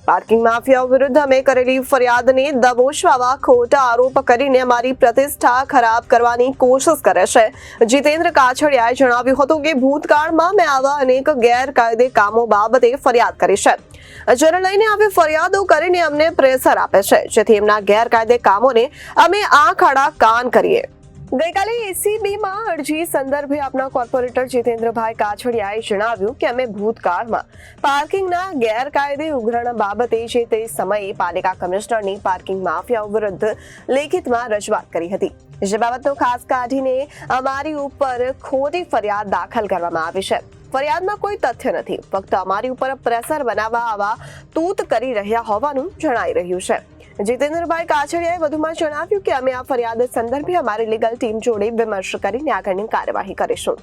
Parking માફિયાઓ વિરુદ્ધ અમે કરેલી ફરિયાદને દબોચવા ખોટા આરોપ કરીને અમારી પ્રતિષ્ઠા ખરાબ કરવાની કોશિશ કરે છે. જીતેન્દ્ર કાછડિયાએ જણાવ્યું હતું કે ભૂતકાળમાં મેં આવા અનેક ગેરકાયદે કામો બાબતે ફરિયાદ કરી છે, જેને લઈને આવી ફરિયાદો કરીને અમને પ્રેશર આપે છે, જેથી એમના ગેરકાયદે કામોને અમે આંખ આડા કાન કરીએ. ગઈકાલે એસીબીમાં અરજી સંદર્ભે આપના કોર્પોરેટર જીતેન્દ્રભાઈ કાછડિયાએ જણાવ્યું કે અમે ભૂતકાળમાં પાર્કિંગના ગેરકાયદે ઉઘરાણા બાબતે જે તે સમયે પાલિકા કમિશનરની પાર્કિંગ માફિયાઓ વિરુદ્ધ લેખિતમાં રજૂઆત કરી હતી, જે બાબતનો ખાસ કાઢીને અમારી ઉપર ખોટી ફરિયાદ દાખલ કરવામાં આવી છે. ફરિયાદમાં કોઈ તથ્ય નથી, ફક્ત અમારી ઉપર પ્રેશર બનાવવા આવા તૂત કરી રહ્યા હોવાનું જણાઈ રહ્યું છે. જીતેન્દ્રભાઈ કાછડિયાએ વધુમાં જણાવ્યું કે અમે આ ફરિયાદ સંદર્ભે અમારી લીગલ ટીમ જોડે વિમર્શ કરીને આગળની કાર્યવાહી કરીશું.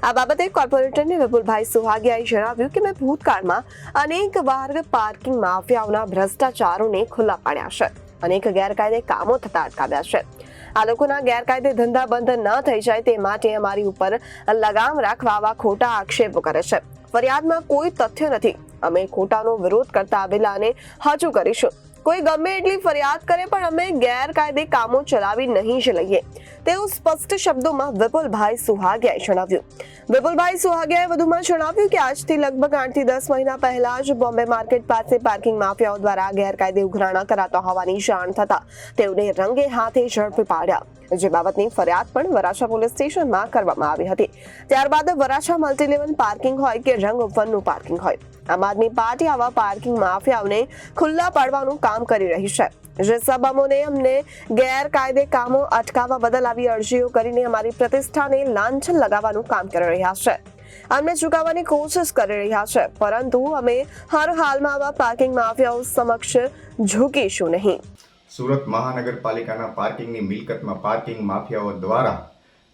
આ બાબતે કોર્પોરેટરને વિપુલભાઈ સુહાગિયાએ જણાવ્યું કે મેં ભૂતકાળમાં અનેક વાર પાર્કિંગ માફિયાઓના ભ્રષ્ટાચારોને ખુલ્લા પાડ્યા છે, અનેક ગેરકાયદે કામો થતા અટકાવ્યા છે. આ લોકોના ગેરકાયદે ધંધા બંધ ન થઈ જાય તે માટે અમારી ઉપર લગામ રાખવા આવા ખોટા આક્ષેપો કરે છે. ફરિયાદમાં કોઈ તથ્ય નથી. અમે ખોટાનો વિરોધ કરતા આવેલા અને હજુ કરીશું. કોઈ ગમે એટલી ફરિયાદ કરે પણ અમે ગેરકાયદે કામો ચલાવી નહીં જ લઈએ, તેવું સ્પષ્ટ શબ્દોમાં વિપુલભાઈ સુહાગિયાએ જણાવ્યું. વિપુલભાઈ સુહાગિયાએ વધુમાં જણાવ્યું કે આજથી લગભગ 8 થી 10 મહિના પહેલા જ બોમ્બે માર્કેટ પાસે પાર્કિંગ માફિયાઓ દ્વારા ગેરકાયદે ઉઘરાણા કરાતા હોવાની જાણ થતા તેઓને રંગે હાથે ઝડપી પાડ્યા, જે બાબતની ફરિયાદ પણ વરાછા પોલીસ સ્ટેશનમાં કરવામાં આવી હતી. ત્યારબાદ વરાછા મલ્ટીલેવલ પાર્કિંગ હોય કે રંગ ઉપરનું પાર્કિંગ હોય, આમ આદમી પાર્ટી આવા પાર્કિંગ માફિયાઓને ખુલ્લા પાડવાનું કામ કરી રહી છે, જે સબબોને અમને ગેરકાયદે કામો અટકાવવા બદલ આવી અરજીઓ કરીને અમારી પ્રતિષ્ઠાને લાંછન લગાવવાનું કામ કરી રહ્યા છે. અમને ચૂકવવાની કોશિશ કરી રહ્યા છે, પરંતુ અમે હર હાલમાં આવા પાર્કિંગ માફિયાઓ સમક્ષ ઝૂકીશું નહીં. સુરત મહાનગરપાલિકાના પાર્કિંગની મિલકતમાં પાર્કિંગ માફિયાઓ દ્વારા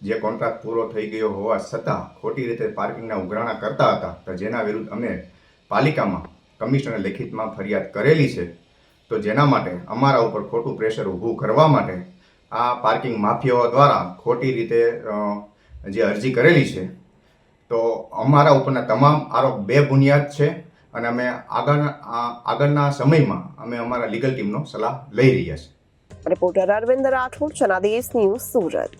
જે કોન્ટ્રાક્ટ પૂરો થઈ ગયો હોવા છતાં ખોટી રીતે પાર્કિંગના ઉઘરાણા કરતા હતા, તો જેના વિરુદ્ધ અમે પાલિકામાં કમિશનરે લેખિતમાં ફરિયાદ કરેલી છે. તો જેના માટે અમારા ઉપર ખોટું પ્રેશર ઊભું કરવા માટે આ પાર્કિંગ માફિયાઓ દ્વારા ખોટી રીતે જે અરજી કરેલી છે, તો અમારા ઉપરના તમામ આરોપ બેબુનિયાદ છે અને અમે આગળના સમયમાં અમે અમારા લીગલ ટીમનો સલાહ લઈ રહ્યા છીએ. Reporter Arvind Rathod, Janadesh news, Surat.